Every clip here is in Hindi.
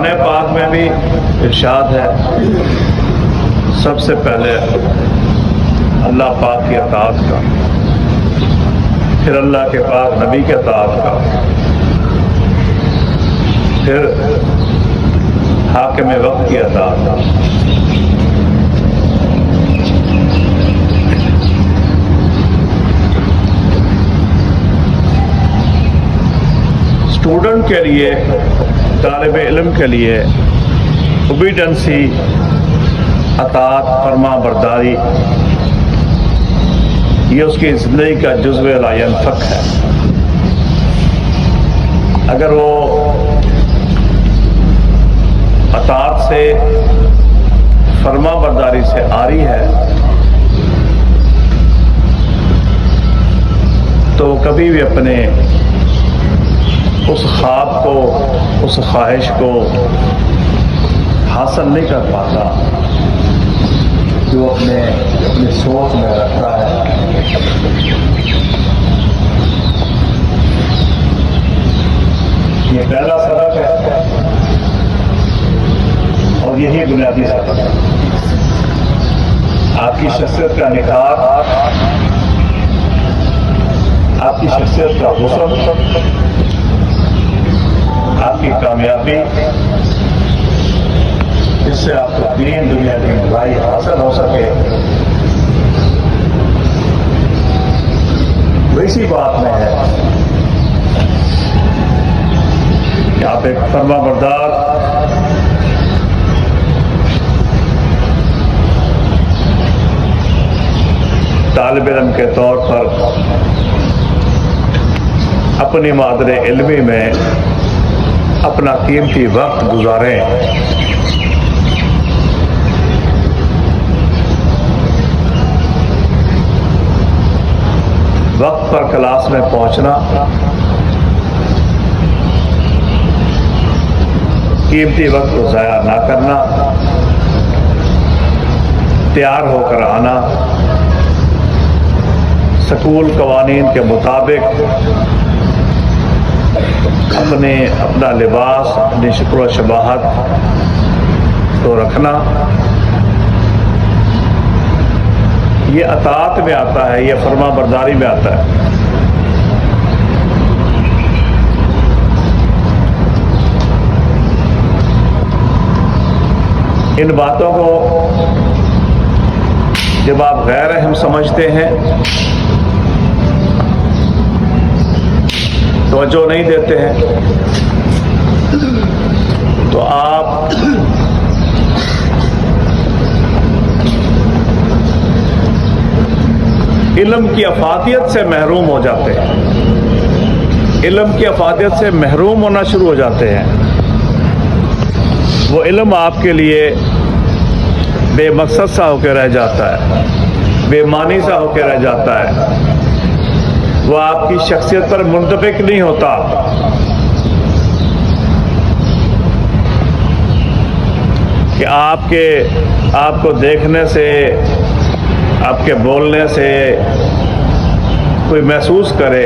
कुरान पाक में भी इरशाद है, सबसे पहले अल्लाह पाक की अताअत का, फिर अल्लाह के पाक नबी के अताअत का, फिर हाकिम वक्त की अताअत का। स्टूडेंट के लिए, तालिब इल्म के लिए ओबीडेंसी, अताअत, फरमा बरदारी, ये उसकी ज़िंदगी का जुज़्व ला यनफ़क है। अगर वो अताअत से, फरमा बरदारी से आरी है तो वो कभी भी अपने उस ख्वाब को, उस ख्वाहिश को हासिल नहीं कर पाता जो अपनी सोच में रखता है। ये पहला सबक है और यही बुनियादी सबक है। आपकी शख्सियत का निखार, आपकी शख्सियत का हुस्न, आपकी कामयाबी, जिससे आपको दीन दुनिया की भलाई हासिल हो सके, वैसी बात में है कि आप एक फरमाबरदार, तालिब इल्म के तौर पर अपनी मादरे इल्मी में अपना कीमती वक्त गुजारें। वक्त पर क्लास में पहुंचना, कीमती वक्त को ज़ाया ना करना, तैयार होकर आना, स्कूल कवानीन के मुताबिक अपना लिबास, अपनी शक्ल शबाहत को रखना, ये अताअत में आता है, ये फरमा बरदारी में आता है। इन बातों को जब आप गैर अहम समझते हैं, तवज्जो नहीं देते हैं, तो आप इल्म की अफादियत से महरूम हो जाते हैं। इल्म की अफादियत से महरूम होना शुरू हो जाते हैं। वो इल्म आपके लिए बेमकसद सा होकर रह जाता है, बेमानी सा होकर रह जाता है। वो आपकी शख्सियत पर मुंतबिक नहीं होता। कि आपको देखने से, आपके बोलने से कोई महसूस करे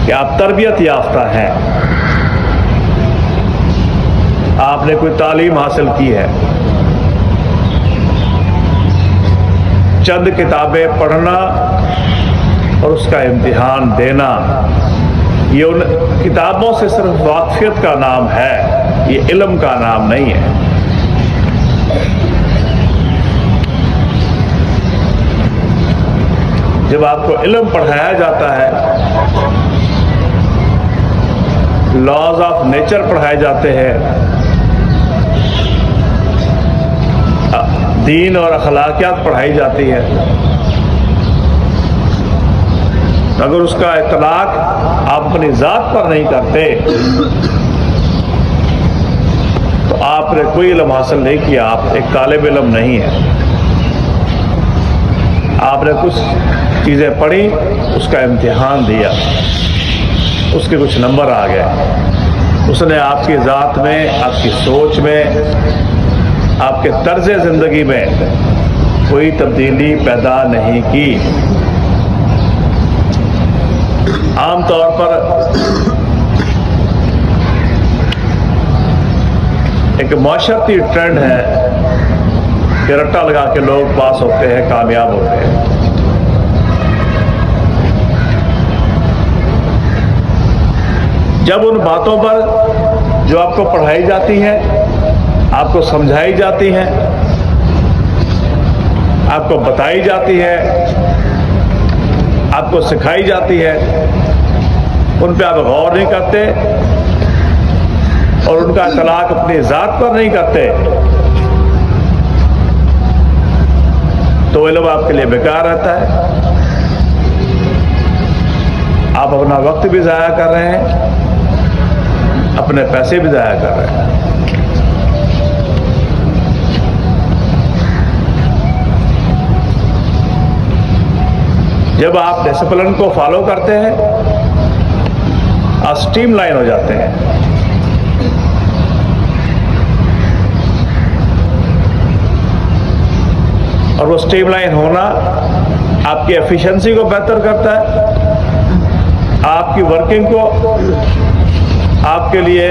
कि आप तरबियत याफ्ता हैं, आपने कोई तालीम हासिल की है। चंद किताबें पढ़ना और उसका इम्तिहान देना, ये उन किताबों से सिर्फ वाक़फ़ियत का नाम है, ये इल्म का नाम नहीं है। जब आपको इल्म पढ़ाया जाता है, लॉज ऑफ नेचर पढ़ाए जाते हैं, दीन और अखलाकियात पढ़ाई जाती है, अगर उसका इतलाक आप अपनी ज़ात पर नहीं करते तो आपने कोई इल्म हासिल नहीं किया, आप एक तालिब इल्म नहीं है। आपने कुछ चीज़ें पढ़ी, उसका इम्तिहान दिया, उसके कुछ नंबर आ गए, उसने आपकी ज़ात में, आपकी सोच में, आपके तर्ज़ ज़िंदगी में कोई तब्दीली पैदा नहीं की। आम तौर पर एक माशरती ट्रेंड है कि रट्टा लगा के लोग पास होते हैं, कामयाब होते हैं। जब उन बातों पर जो आपको पढ़ाई जाती है, आपको समझाई जाती है, आपको बताई जाती है, आपको सिखाई जाती है, उन पे आप गौर नहीं करते और उनका इतलाक अपनी ज़ात पर नहीं करते, तो इल्म आपके लिए बेकार रहता है। आप अपना वक्त भी ज़ाया कर रहे हैं, अपने पैसे भी ज़ाया कर रहे हैं। जब आप डिसिप्लिन को फॉलो करते हैं, आप स्ट्रीमलाइन हो जाते हैं। और वो स्ट्रीमलाइन होना आपकी एफिशिएंसी को बेहतर करता है, आपकी वर्किंग को आपके लिए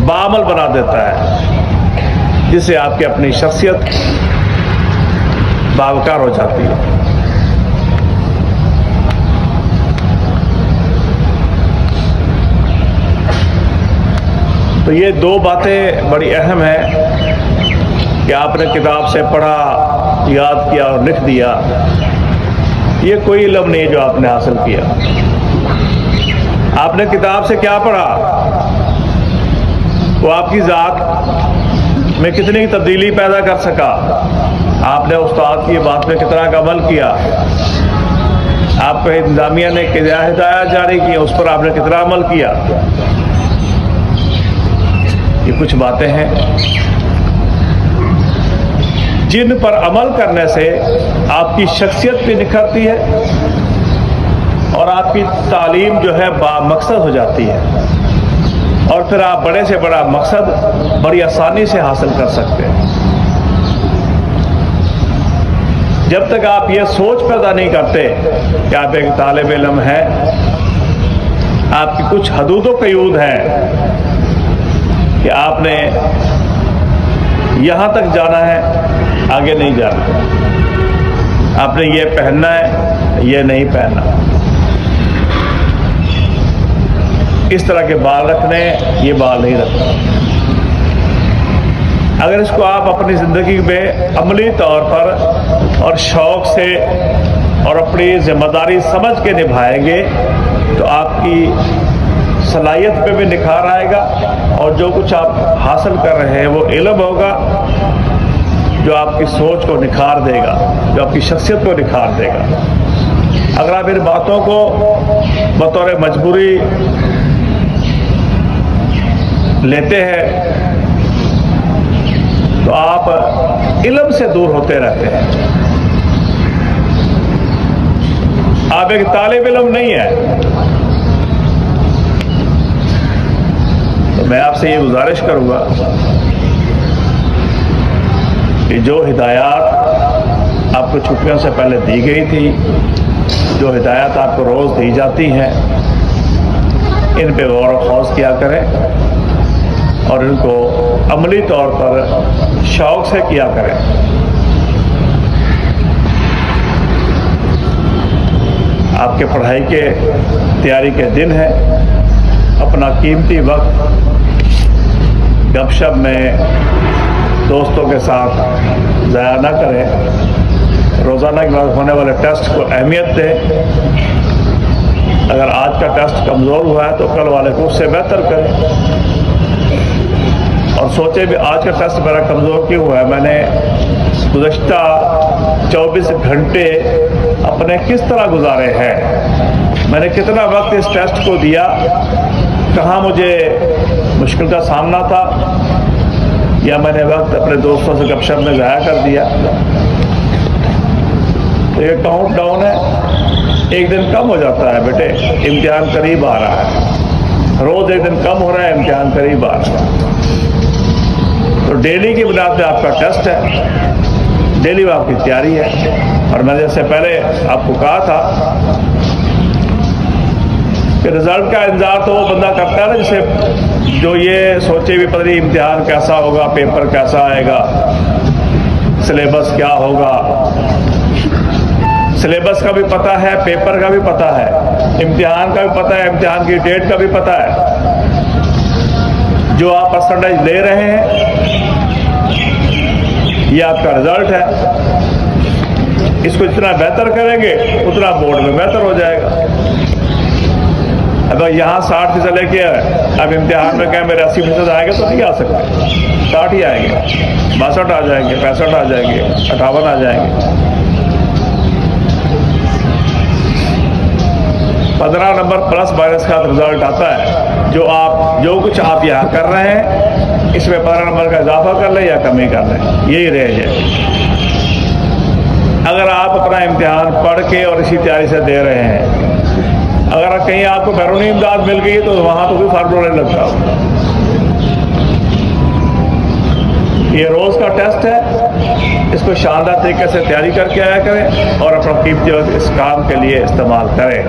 बामल बना देता है, जिससे आपकी अपनी शख्सियत बावकार हो जाती है। तो ये दो बातें बड़ी अहम हैं कि आपने किताब से पढ़ा, याद किया और लिख दिया, ये कोई इल्म नहीं जो आपने हासिल किया। आपने किताब से क्या पढ़ा, वो आपकी ज़ात में कितनी तब्दीली पैदा कर सका, आपने उस्ताद की बात में कितना का अमल किया, आपको इंतजामिया ने क्या हिदायत जारी की, उस पर आपने कितना अमल किया। ये कुछ बातें हैं जिन पर अमल करने से आपकी शख्सियत भी निखरती है और आपकी तालीम जो है बामकसद हो जाती है, और फिर आप बड़े से बड़ा मकसद बड़ी आसानी से हासिल कर सकते हैं। जब तक आप ये सोच पैदा नहीं करते कि आप एक तालिब इल्म हैं, आपकी कुछ हदूदो क़यूद हैं कि आपने यहाँ तक जाना है, आगे नहीं जाना, आपने ये पहनना है, ये नहीं पहनना, इस तरह के बाल रखने, ये बाल नहीं रखना। अगर इसको आप अपनी ज़िंदगी में अमली तौर पर और शौक़ से और अपनी ज़िम्मेदारी समझ के निभाएंगे तो आपकी सलाहियत पे भी निखार आएगा, और जो कुछ आप हासिल कर रहे हैं वो इल्म होगा जो आपकी सोच को निखार देगा, जो आपकी शख्सियत को निखार देगा। अगर आप इन बातों को बतौर मजबूरी लेते हैं तो आप इल्म से दूर होते रहते हैं। आप एक तालिब इल्म नहीं है। तो मैं आपसे ये गुजारिश करूंगा कि जो हिदायत आपको छुट्टियों से पहले दी गई थी, जो हिदायत आपको रोज़ दी जाती हैं, इन पे गौर व खौज किया करें और इनको अमली तौर पर शौक़ से किया करें। आपके पढ़ाई के तैयारी के दिन है, अपना कीमती वक्त गपशप में दोस्तों के साथ ज़ाया न करें। रोज़ाना के बाद होने वाले टेस्ट को अहमियत दें। अगर आज का टेस्ट कमज़ोर हुआ है तो कल वाले को उससे बेहतर करें, और सोचे भी आज का टेस्ट मेरा कमज़ोर क्यों हुआ है, मैंने गुज़श्ता 24 घंटे अपने किस तरह गुजारे हैं, मैंने कितना वक्त इस टेस्ट को दिया, कहाँ मुझे मुश्किल का सामना था, या मैंने वक्त अपने दोस्तों से गपशप में ज़ाया कर दिया। तो ये काउंट डाउन है, एक दिन कम हो जाता है बेटे, इम्तिहान करीब आ रहा है, रोज़ एक दिन कम हो रहा है, इम्तिहान करीब आ रहा है। तो डेली की बुनियाद पे आपका टेस्ट है, डेली में आपकी तैयारी है। और मैंने जैसे पहले आपको कहा था कि रिजल्ट का इंतजार तो वो बंदा करता है ना जिसे जो ये सोचे भी पता नहीं इम्तिहान कैसा होगा, पेपर कैसा आएगा, सिलेबस क्या होगा। सिलेबस का भी पता है, पेपर का भी पता है, इम्तिहान का भी पता है, इम्तिहान की डेट का भी पता है। जो आप परसेंटेज ले रहे हैं ये आपका रिजल्ट है। इसको जितना बेहतर करेंगे उतना बोर्ड में बेहतर हो जाएगा। अगर यहाँ 60% लेके अब इम्तिहान में क्या मेरे 80% आएंगे तो नहीं आ सकते, 60 ही आएंगे, 62 आ जाएंगे, 65 आ जाएंगे, 58 आ जाएंगे। 15 नंबर प्लस माइनस का रिजल्ट आता है। जो कुछ आप यहाँ कर रहे हैं इसमें 15 नंबर का इजाफा कर लें या कमी कर लें, यही रेंज है। अगर आप अपना इम्तिहान पढ़ के और इसी तैयारी से दे रहे हैं, अगर कहीं आपको बैरूनी इमदाद मिल गई तो वहाँ तो कोई फार्मूला नहीं लगता। ये रोज़ का टेस्ट है, इसको शानदार तरीके से तैयारी करके आया करें और अपना कीमती वक्त इस काम के लिए इस्तेमाल करें।